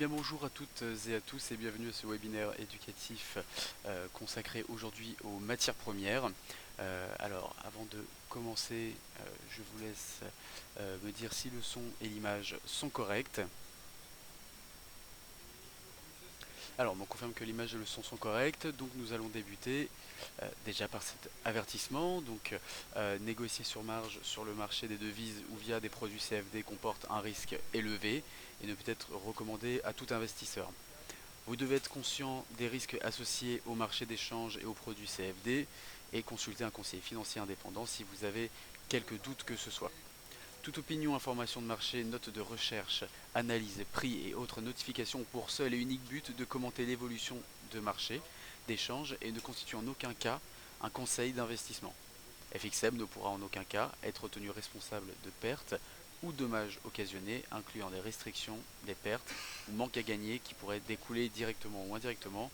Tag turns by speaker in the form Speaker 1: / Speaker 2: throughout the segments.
Speaker 1: bien bonjour à toutes et à tous et bienvenue à ce webinaire éducatif consacré aujourd'hui aux matières premières. Alors avant de commencer, je vous laisse me dire si le son et l'image sont corrects. Alors on confirme que l'image et le son sont corrects, donc nous allons débuter déjà par cet avertissement. Donc négocier sur marge sur le marché des devises ou via des produits CFD comporte un risque élevé et ne peut être recommandé à tout investisseur. Vous devez être conscient des risques associés au marché d'échange et aux produits CFD et consulter un conseiller financier indépendant si vous avez quelques doutes que ce soit. Toute opinion, information de marché, note de recherche, analyse, prix et autres notifications ont pour seul et unique but de commenter l'évolution de marché, d'échange et ne constitue en aucun cas un conseil d'investissement. FXM ne pourra en aucun cas être tenu responsable de pertes ou dommages occasionnés, incluant des restrictions, des pertes ou manques à gagner qui pourraient découler directement ou indirectement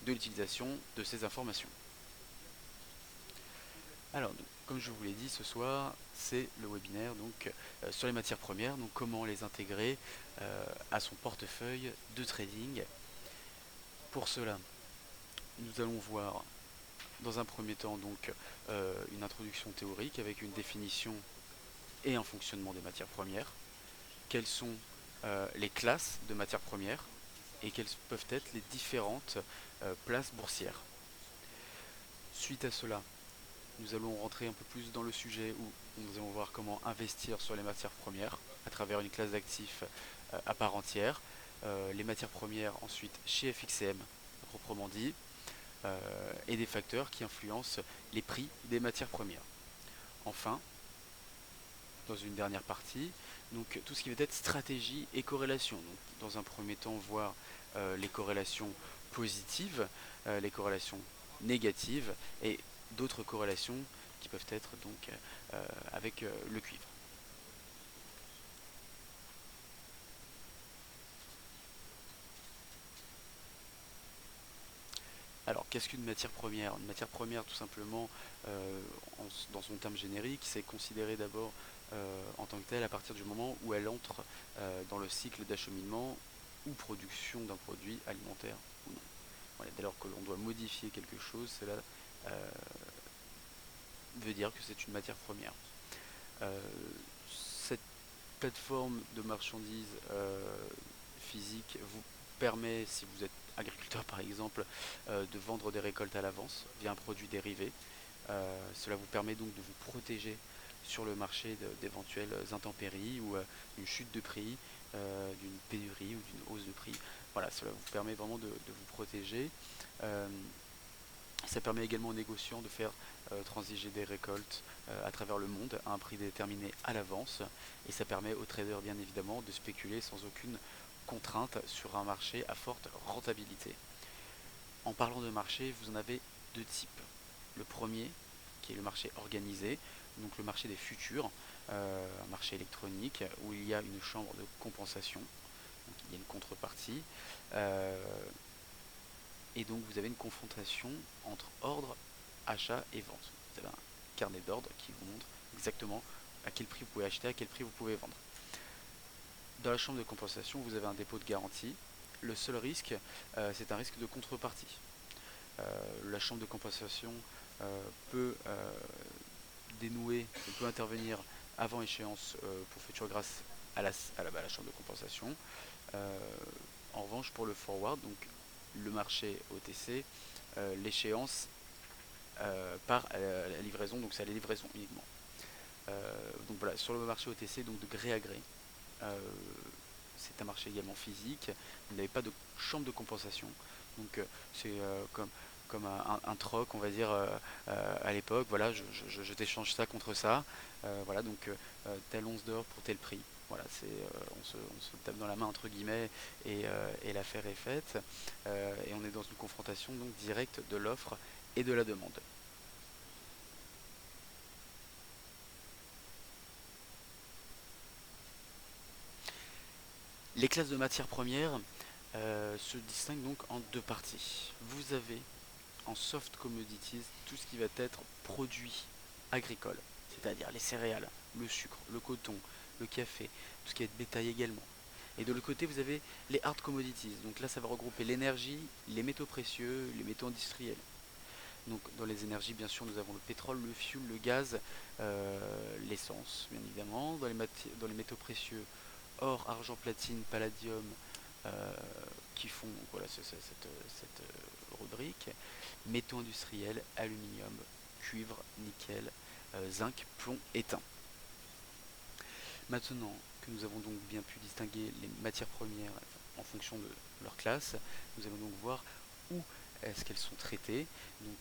Speaker 1: de l'utilisation de ces informations. Alors, donc, comme je vous l'ai dit, ce soir, c'est le webinaire sur les matières premières, donc comment les intégrer à son portefeuille de trading. Pour cela, nous allons voir dans un premier temps une introduction théorique avec une définition et un fonctionnement des matières premières. Quelles sont les classes de matières premières et quelles peuvent être les différentes places boursières. Suite à cela, nous allons rentrer un peu plus dans le sujet où nous allons voir comment investir sur les matières premières à travers une classe d'actifs à part entière. Les matières premières ensuite chez FXCM proprement dit et des facteurs qui influencent les prix des matières premières. Enfin, dans une dernière partie, donc tout ce qui va être stratégie et corrélation. Donc, dans un premier temps, voir les corrélations positives, les corrélations négatives et d'autres corrélations qui peuvent être avec le cuivre. Alors, qu'est-ce qu'une matière première? Une matière première, tout simplement, dans son terme générique, c'est considéré d'abord en tant que telle à partir du moment où elle entre dans le cycle d'acheminement ou production d'un produit alimentaire ou non. Voilà, dès lors que l'on doit modifier quelque chose, cela veut dire que c'est une matière première. Cette plateforme de marchandises physique vous permet, si vous êtes agriculteur par exemple, de vendre des récoltes à l'avance via un produit dérivé. Cela vous permet donc de vous protéger sur le marché d'éventuelles intempéries ou d'une chute de prix, d'une pénurie ou d'une hausse de prix. Voilà, cela vous permet vraiment de vous protéger. Ça permet également aux négociants de faire transiger des récoltes à travers le monde à un prix déterminé à l'avance et ça permet aux traders bien évidemment de spéculer sans aucune contrainte sur un marché à forte rentabilité. En parlant de marché, vous en avez deux types. Le premier qui est le marché organisé, donc le marché des futurs, un marché électronique où il y a une chambre de compensation, donc il y a une contrepartie. Et donc vous avez une confrontation entre ordre, achat et vente. Vous avez un carnet d'ordre qui vous montre exactement à quel prix vous pouvez acheter, à quel prix vous pouvez vendre. Dans la chambre de compensation, vous avez un dépôt de garantie. Le seul risque, c'est un risque de contrepartie. La chambre de compensation peut dénouer, peut intervenir avant échéance pour future grâce à la chambre de compensation. En revanche, pour le forward, donc le marché OTC, l'échéance par la livraison, donc c'est à la livraison uniquement. Donc voilà, sur le marché OTC, donc de gré à gré, c'est un marché également physique, vous n'avez pas de chambre de compensation, donc c'est comme un troc, on va dire, à l'époque, voilà, je t'échange ça contre ça, voilà, donc telle once d'or pour tel prix. Voilà, on se tape dans la main entre guillemets et l'affaire est faite. Et on est dans une confrontation donc directe de l'offre et de la demande. Les classes de matières premières se distinguent donc en deux parties. Vous avez en soft commodities tout ce qui va être produit agricole, c'est-à-dire les céréales, le sucre, le coton, le café, tout ce qui va être bétail également. Et de l'autre côté, vous avez les hard commodities. Donc là, ça va regrouper l'énergie, les métaux précieux, les métaux industriels. Donc dans les énergies, bien sûr, nous avons le pétrole, le fuel, le gaz, l'essence, bien évidemment. Dans les métaux précieux, or, argent, platine, palladium, euh, qui font donc, voilà, cette rubrique. Métaux industriels, aluminium, cuivre, nickel, zinc, plomb, étain. Maintenant que nous avons donc bien pu distinguer les matières premières en fonction de leur classe, nous allons donc voir où est-ce qu'elles sont traitées. Donc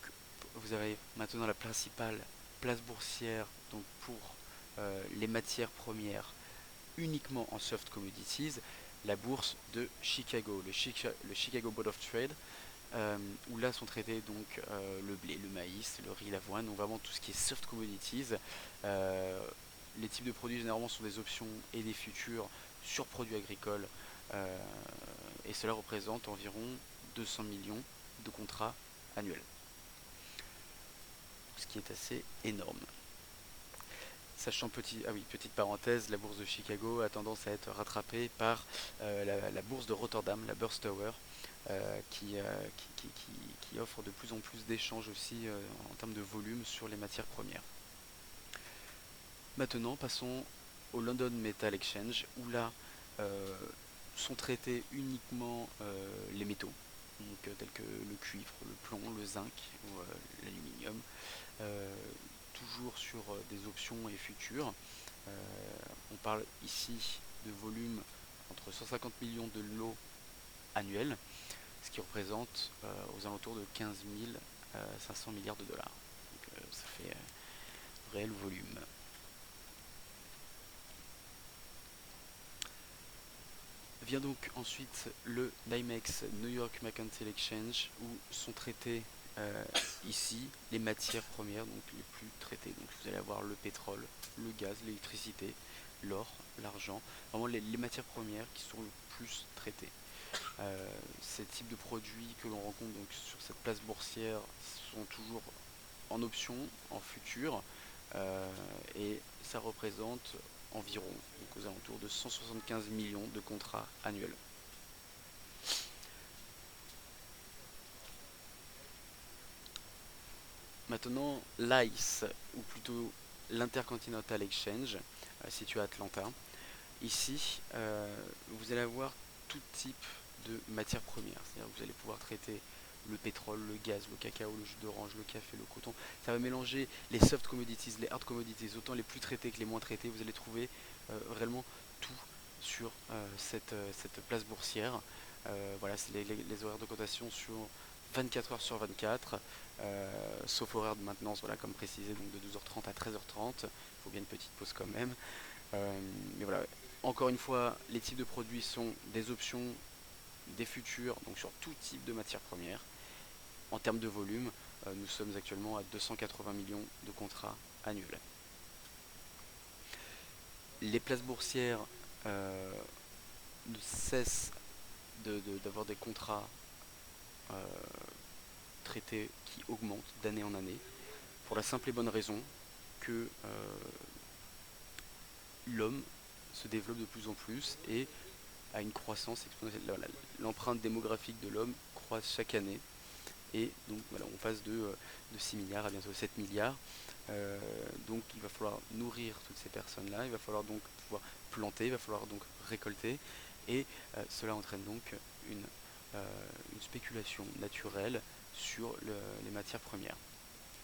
Speaker 1: vous avez maintenant la principale place boursière donc pour les matières premières uniquement en soft commodities, la bourse de Chicago, le Chicago Board of Trade, où là sont traités donc le blé, le maïs, le riz, l'avoine, donc vraiment tout ce qui est soft commodities. Les types de produits généralement sont des options et des futurs sur produits agricoles, euh, et cela représente environ 200 millions de contrats annuels, ce qui est assez énorme. Sachant, petite parenthèse, la bourse de Chicago a tendance à être rattrapée par la bourse de Rotterdam, la Beurs Tower, qui offre de plus en plus d'échanges aussi en termes de volume sur les matières premières. Maintenant, passons au London Metal Exchange, où là sont traités uniquement les métaux, donc, tels que le cuivre, le plomb, le zinc ou l'aluminium, toujours sur des options et futurs. On parle ici de volume entre 150 millions de lots annuels, ce qui représente aux alentours de 15 500 milliards de dollars. Donc, ça fait réel volume. Vient donc ensuite le NYMEX, New York Mercantile Exchange, où sont traités ici les matières premières, donc les plus traitées. Donc vous allez avoir le pétrole, le gaz, l'électricité, l'or, l'argent, vraiment les matières premières qui sont le plus traitées. Ces types de produits que l'on rencontre donc sur cette place boursière sont toujours en option, en futur, et ça représente environ, donc aux alentours de 175 millions de contrats annuels. Maintenant, l'ICE, ou plutôt l'Intercontinental Exchange, situé à Atlanta. Ici, vous allez avoir tout type de matières premières. C'est-à-dire que vous allez pouvoir traiter le pétrole, le gaz, le cacao, le jus d'orange, le café, le coton. Ça va mélanger les soft commodities, les hard commodities, autant les plus traités que les moins traités. Vous allez trouver réellement tout sur cette place boursière. Voilà, c'est les horaires de cotation sur 24 heures sur 24, sauf horaire de maintenance, voilà, comme précisé, donc de 12h30 à 13h30. Il faut bien une petite pause quand même. Mais voilà, encore une fois, les types de produits sont des options, des futurs, donc sur tout type de matières premières. En termes de volume, nous sommes actuellement à 280 millions de contrats annuels. Les places boursières ne cessent d'avoir des contrats traités qui augmentent d'année en année, pour la simple et bonne raison que l'homme se développe de plus en plus et a une croissance exponentielle. L'empreinte démographique de l'homme croît chaque année. Et donc voilà, on passe de 6 milliards à bientôt 7 milliards. Donc il va falloir nourrir toutes ces personnes-là, il va falloir donc pouvoir planter, il va falloir donc récolter. Et cela entraîne donc une, une spéculation naturelle sur les matières premières.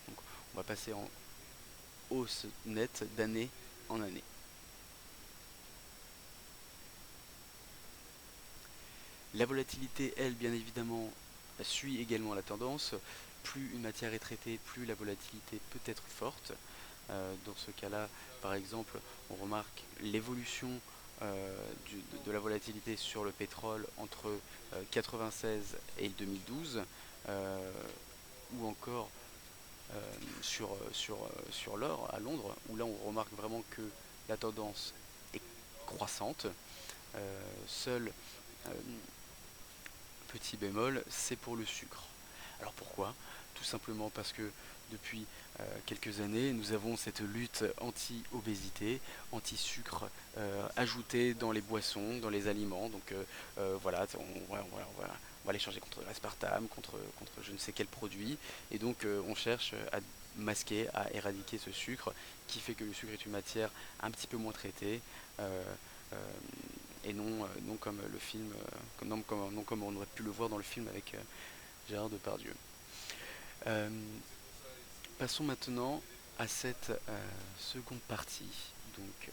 Speaker 1: Donc on va passer en hausse nette d'année en année. La volatilité, elle, bien évidemment, suit également la tendance. Plus une matière est traitée, plus la volatilité peut être forte. Dans ce cas-là, par exemple, on remarque l'évolution de la volatilité sur le pétrole entre 1996 et 2012, ou encore sur l'or à Londres, où là on remarque vraiment que la tendance est croissante. Seul petit bémol, c'est pour le sucre. Alors pourquoi? Tout simplement parce que depuis quelques années, nous avons cette lutte anti-obésité, anti-sucre ajouté dans les boissons, dans les aliments. Donc voilà, on va les changer contre l'aspartame, contre je ne sais quel produit. Et donc on cherche à masquer, à éradiquer ce sucre qui fait que le sucre est une matière un petit peu moins traitée. euh, euh, et non comme le film, non comme on aurait pu le voir dans le film avec Gérard Depardieu. Euh, Passons maintenant à cette seconde partie, donc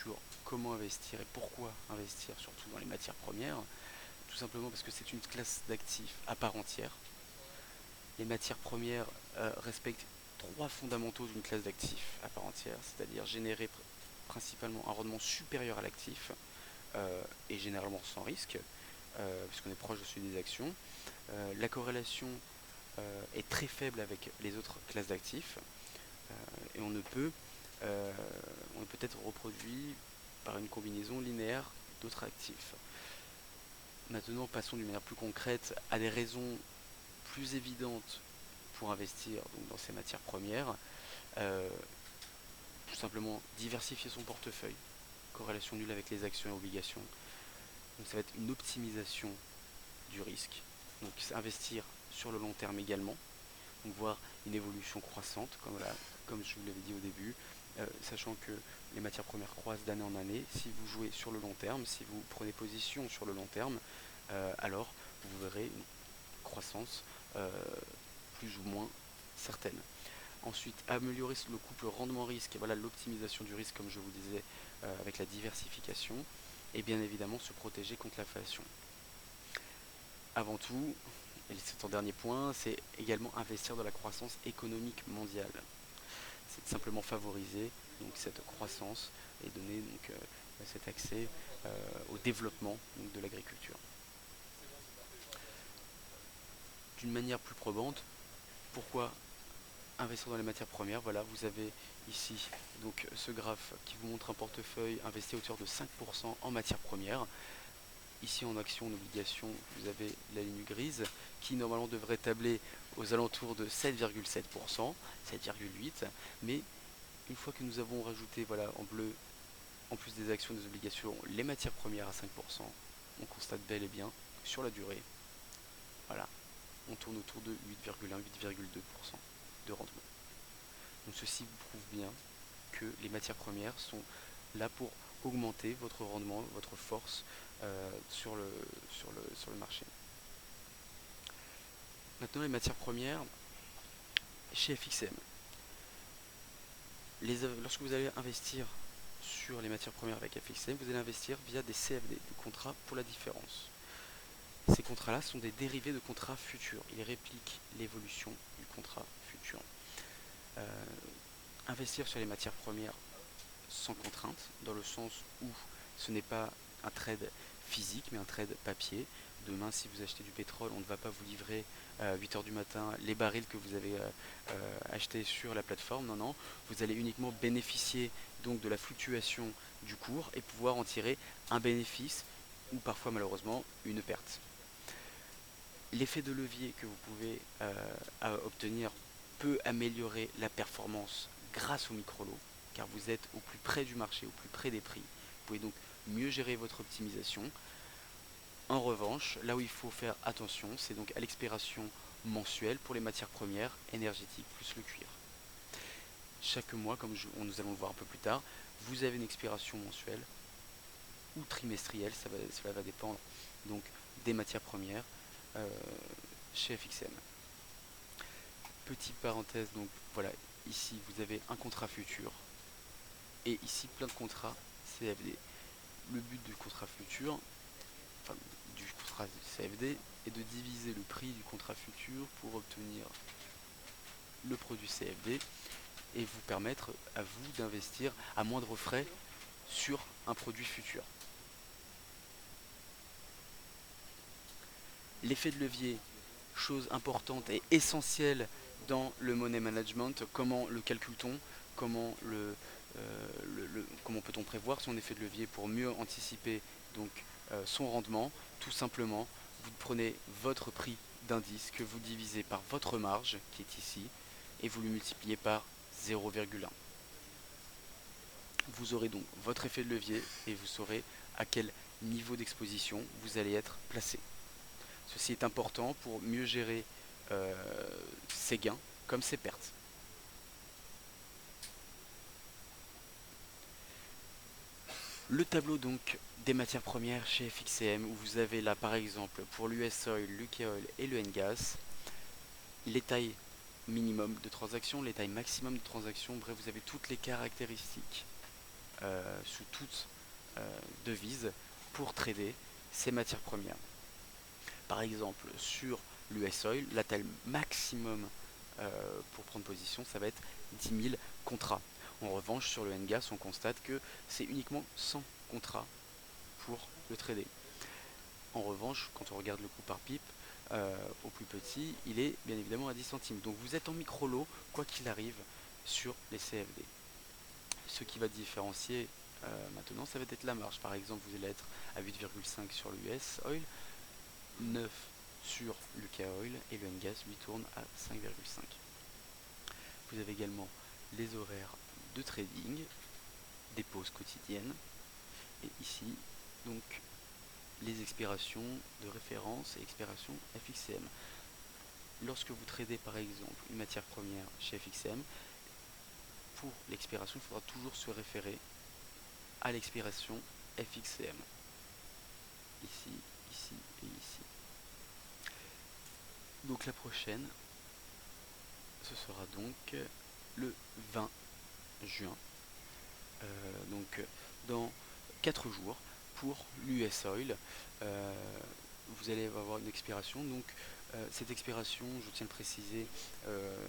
Speaker 1: sur comment investir et pourquoi investir, surtout dans les matières premières. Tout simplement parce que c'est une classe d'actifs à part entière. Les matières premières respectent trois fondamentaux d'une classe d'actifs à part entière, c'est-à-dire générer principalement un rendement supérieur à l'actif et généralement sans risque, puisqu'on est proche de celui des actions. La corrélation est très faible avec les autres classes d'actifs et on ne peut être reproduit par une combinaison linéaire d'autres actifs. Maintenant, passons d'une manière plus concrète à des raisons plus évidentes pour investir donc, dans ces matières premières. Euh, Tout simplement diversifier son portefeuille, corrélation nulle avec les actions et obligations. Donc ça va être une optimisation du risque. Donc investir sur le long terme également, donc voir une évolution croissante, comme je vous l'avais dit au début, sachant que les matières premières croissent d'année en année. Si vous jouez sur le long terme, si vous prenez position sur le long terme, alors vous verrez une croissance plus ou moins certaine. Ensuite, améliorer le couple rendement-risque, et voilà l'optimisation du risque comme je vous disais avec la diversification, et bien évidemment se protéger contre l'inflation. Avant tout, et c'est ton dernier point, c'est également investir dans la croissance économique mondiale. C'est simplement favoriser donc, cette croissance et donner donc, cet accès au développement donc, de l'agriculture. D'une manière plus probante, pourquoi investir dans les matières premières? Voilà, vous avez ici donc ce graphe qui vous montre un portefeuille investi à hauteur de 5% en matières premières. Ici en action, en obligation, vous avez la ligne grise qui normalement devrait tabler aux alentours de 7,7%, 7,8%, mais une fois que nous avons rajouté voilà, en bleu, en plus des actions et des obligations, les matières premières à 5%, on constate bel et bien que sur la durée, voilà, on tourne autour de 8,1-8,2% de rendement. Donc ceci vous prouve bien que les matières premières sont là pour augmenter votre rendement, votre force sur le marché. Maintenant les matières premières chez FXM. Lorsque vous allez investir sur les matières premières avec FXM, vous allez investir via des CFD, des contrats pour la différence. Ces contrats-là sont des dérivés de contrats futurs. Ils répliquent l'évolution du contrat futur. Investir sur les matières premières sans contrainte, dans le sens où ce n'est pas un trade physique, mais un trade papier. Demain, si vous achetez du pétrole, on ne va pas vous livrer à 8h du matin les barils que vous avez achetés sur la plateforme. Non, non, vous allez uniquement bénéficier donc de la fluctuation du cours et pouvoir en tirer un bénéfice ou parfois malheureusement une perte. L'effet de levier que vous pouvez obtenir peut améliorer la performance grâce au micro-lot, car vous êtes au plus près du marché, au plus près des prix. Vous pouvez donc mieux gérer votre optimisation. En revanche, là où il faut faire attention, c'est donc à l'expiration mensuelle pour les matières premières énergétiques plus le cuir. Chaque mois, comme nous allons le voir un peu plus tard, vous avez une expiration mensuelle ou trimestrielle, cela va dépendre donc des matières premières chez FXM. Petite parenthèse, donc voilà, ici vous avez un contrat futur et ici plein de contrats CFD. Le but du contrat futur, enfin du contrat CFD, est de diviser le prix du contrat futur pour obtenir le produit CFD et vous permettre à vous d'investir à moindre frais sur un produit futur. L'effet de levier, chose importante et essentielle dans le money management, comment le calcule-t-on, comment peut-on prévoir son effet de levier pour mieux anticiper donc son rendement? Tout simplement, vous prenez votre prix d'indice que vous divisez par votre marge qui est ici et vous le multipliez par 0,1. Vous aurez donc votre effet de levier et vous saurez à quel niveau d'exposition vous allez être placé. Ceci est important pour mieux gérer ses gains comme ses pertes. Le tableau donc des matières premières chez FXCM, où vous avez là par exemple pour l'US Oil, l'UK Oil et le N-Gas, les tailles minimum de transaction, les tailles maximum de transaction, bref vous avez toutes les caractéristiques sous toute devise pour trader ces matières premières. Par exemple sur l'US Oil, la taille maximum pour prendre position ça va être 10 000 contrats. En revanche sur le N-Gas on constate que c'est uniquement 100 contrats pour le trader. En revanche quand on regarde le coût par pipe au plus petit il est bien évidemment à 10 centimes. Donc vous êtes en micro lot quoi qu'il arrive sur les CFD. Ce qui va différencier maintenant ça va être la marge. Par exemple vous allez être à 8,5 sur l'US Oil, 9 sur l'UK Oil et le N-Gas lui tourne à 5,5. Vous avez également les horaires de trading, des pauses quotidiennes et ici donc les expirations de référence et expirations FXCM. Lorsque vous tradez par exemple une matière première chez FXCM, pour l'expiration il faudra toujours se référer à l'expiration FXCM. Ici, ici et ici. Donc la prochaine, ce sera donc le 20 juin. Donc dans 4 jours pour l'US Oil. Vous allez avoir une expiration. Donc cette expiration, je tiens à le préciser,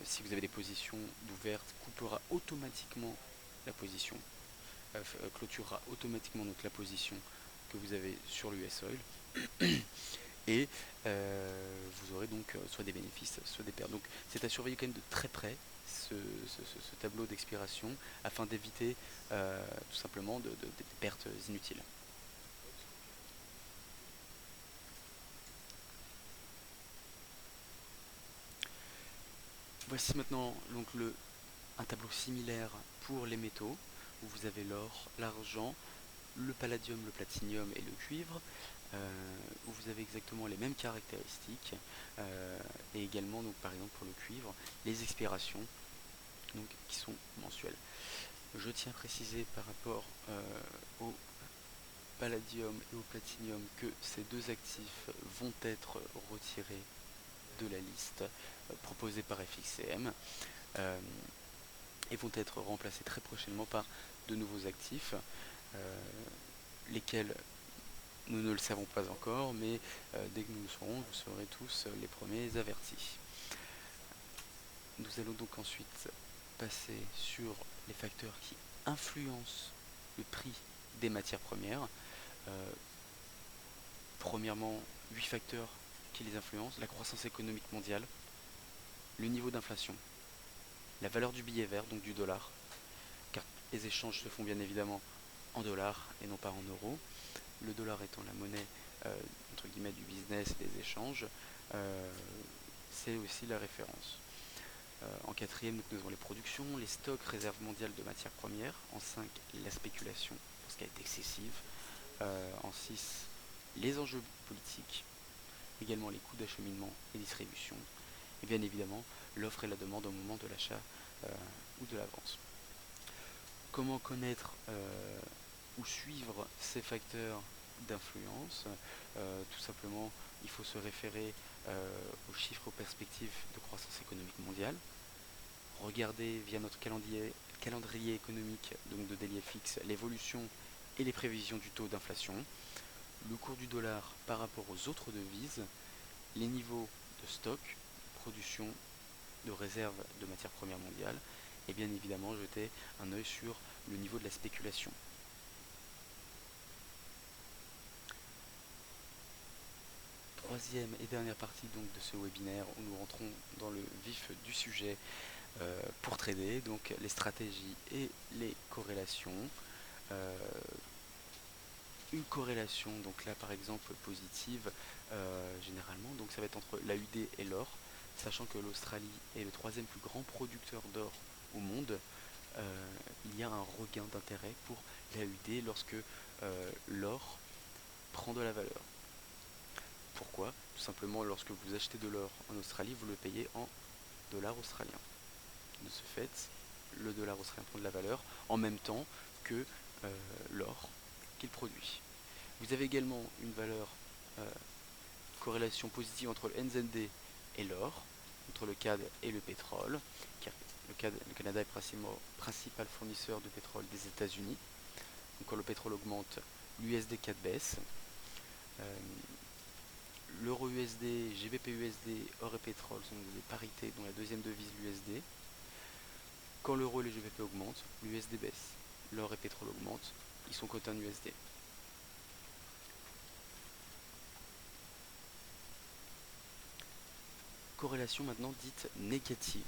Speaker 1: si vous avez des positions d'ouvertes, coupera automatiquement la position, clôturera automatiquement donc la position que vous avez sur l'US Oil. Et vous aurez donc soit des bénéfices, soit des pertes. Donc c'est à surveiller quand même de très près ce tableau d'expiration afin d'éviter tout simplement des pertes inutiles. Voici maintenant donc un tableau similaire pour les métaux, où vous avez l'or, l'argent, le palladium, le platinium et le cuivre, où vous avez exactement les mêmes caractéristiques, et également donc, par exemple pour le cuivre, les expirations donc, qui sont mensuelles. Je tiens à préciser par rapport au palladium et au platinium que ces deux actifs vont être retirés de la liste proposée par FXCM et vont être remplacés très prochainement par de nouveaux actifs, lesquels nous ne le savons pas encore, mais dès que nous le saurons, vous serez tous les premiers avertis. Nous allons donc ensuite passer sur les facteurs qui influencent le prix des matières premières. Premièrement, 8 facteurs qui les influencent: la croissance économique mondiale, le niveau d'inflation, la valeur du billet vert, donc du dollar, car les échanges se font bien évidemment en dollars et non pas en euros, le dollar étant la monnaie entre guillemets du business et des échanges, c'est aussi la référence. En quatrième, nous avons les productions, les stocks, réserves mondiales de matières premières. En 5, la spéculation, parce qu'elle est excessive. En 6, les enjeux politiques, également les coûts d'acheminement et distribution, et bien évidemment l'offre et la demande au moment de l'achat ou de la vente. Comment connaître ou suivre ces facteurs d'influence? Tout simplement, il faut se référer aux chiffres, aux perspectives de croissance économique mondiale. Regarder via notre calendrier économique, donc de Daily FX, l'évolution et les prévisions du taux d'inflation, le cours du dollar par rapport aux autres devises, les niveaux de stock, production, de réserve de matières premières mondiales, et bien évidemment jeter un œil sur le niveau de la spéculation. Troisième et dernière partie donc de ce webinaire où nous rentrons dans le vif du sujet pour trader, donc les stratégies et les corrélations. Une corrélation, donc là par exemple positive, généralement, donc ça va être entre l'AUD et l'or. sachant que l'Australie est le troisième plus grand producteur d'or au monde. Il y a un regain d'intérêt pour l'AUD lorsque l'or prend de la valeur. Pourquoi? Tout simplement, lorsque vous achetez de l'or en Australie, vous le payez en dollars australiens. De ce fait, le dollar australien prend de la valeur en même temps que l'or qu'il produit. Vous avez également une valeur corrélation positive entre le NZD et l'or, entre le CAD et le pétrole, car le Canada est principal fournisseur de pétrole des États-Unis. Donc quand le pétrole augmente, l'USD CAD baisse. L'euro USD, GBP USD, or et pétrole sont des parités dont la deuxième devise l'USD. Quand l'euro et le GBP augmentent, l'USD baisse. L'or et pétrole augmentent, ils sont cotés en USD. Corrélation maintenant dite négative.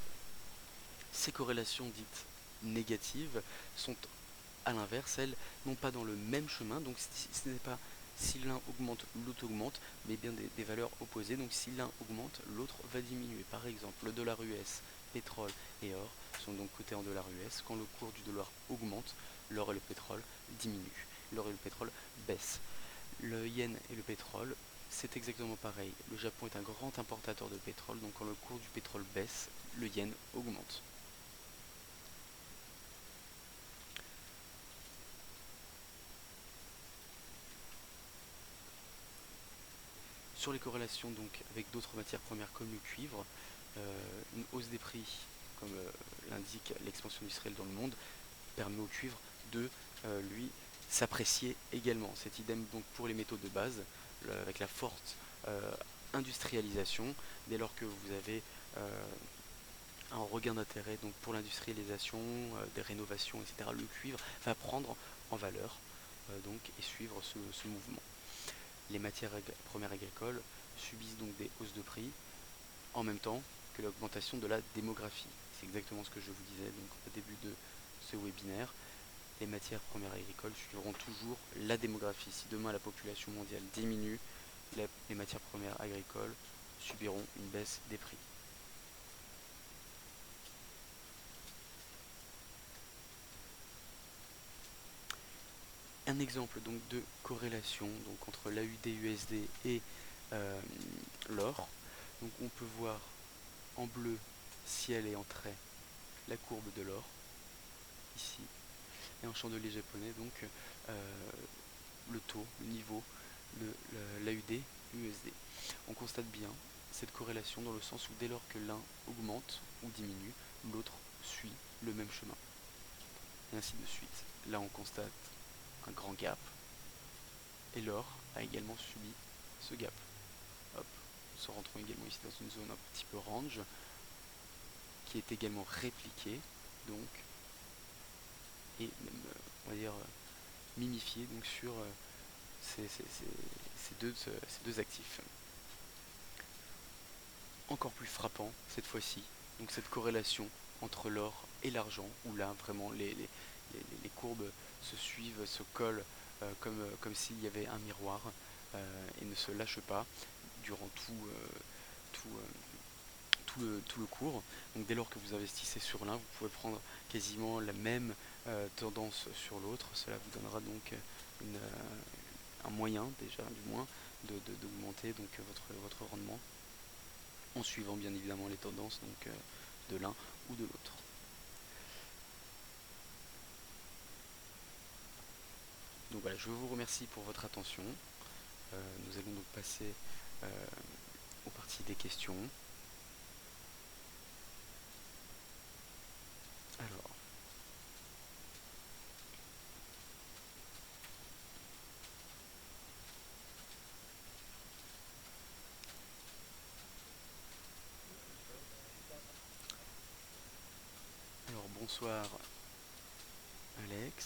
Speaker 1: Ces corrélations dites négatives sont à l'inverse, elles n'ont pas dans le même chemin, donc ce n'est pas si l'un augmente, l'autre augmente, mais bien des valeurs opposées, donc si l'un augmente, l'autre va diminuer. Par exemple, le dollar US, pétrole et or sont donc cotés en dollars US. Quand le cours du dollar augmente, l'or et le pétrole diminuent. L'or et le pétrole baissent. Le yen et le pétrole, c'est exactement pareil. Le Japon est un grand importateur de pétrole, donc quand le cours du pétrole baisse, le yen augmente. Sur les corrélations donc avec d'autres matières premières comme le cuivre, une hausse des prix, comme l'indique l'expansion industrielle dans le monde, permet au cuivre de lui s'apprécier également. C'est idem donc pour les métaux de base, avec la forte industrialisation, dès lors que vous avez un regain d'intérêt donc pour l'industrialisation, des rénovations, etc. Le cuivre va prendre en valeur donc, et suivre ce mouvement. Les matières premières agricoles subissent donc des hausses de prix en même temps que l'augmentation de la démographie. C'est exactement ce que je vous disais donc au début de ce webinaire. Les matières premières agricoles suivront toujours la démographie. Si demain la population mondiale diminue, les matières premières agricoles subiront une baisse des prix. Un exemple donc de corrélation donc entre l'AUD-USD et l'or. Donc on peut voir en bleu, ciel et en trait, la courbe de l'or, ici, et en chandelier japonais, donc le taux, le niveau de l'AUD-USD. On constate bien cette corrélation dans le sens où dès lors que l'un augmente ou diminue, l'autre suit le même chemin. Et ainsi de suite. Là on constate un grand gap, et l'or a également subi ce gap. Hop, nous se rentrons également ici dans une zone un petit peu range, qui est également répliquée, donc, et même, on va dire, mimifiée donc, sur ces deux actifs. Encore plus frappant, cette fois-ci, donc cette corrélation entre l'or et l'argent, où là, vraiment, les courbes se suivent, se collent, comme s'il y avait un miroir, et ne se lâchent pas durant tout le cours. Donc dès lors que vous investissez sur l'un, vous pouvez prendre quasiment la même tendance sur l'autre. Cela vous donnera donc un moyen déjà du moins d'augmenter donc votre rendement en suivant bien évidemment les tendances donc, de l'un ou de l'autre. Donc voilà, je vous remercie pour votre attention. Nous allons donc passer aux parties des questions. Alors bonsoir Alex.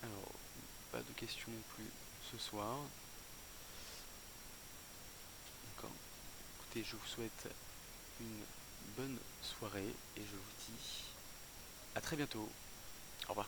Speaker 1: Alors, pas de questions non plus ce soir. D'accord. Écoutez, je vous souhaite une bonne soirée et je vous dis à très bientôt. Au revoir.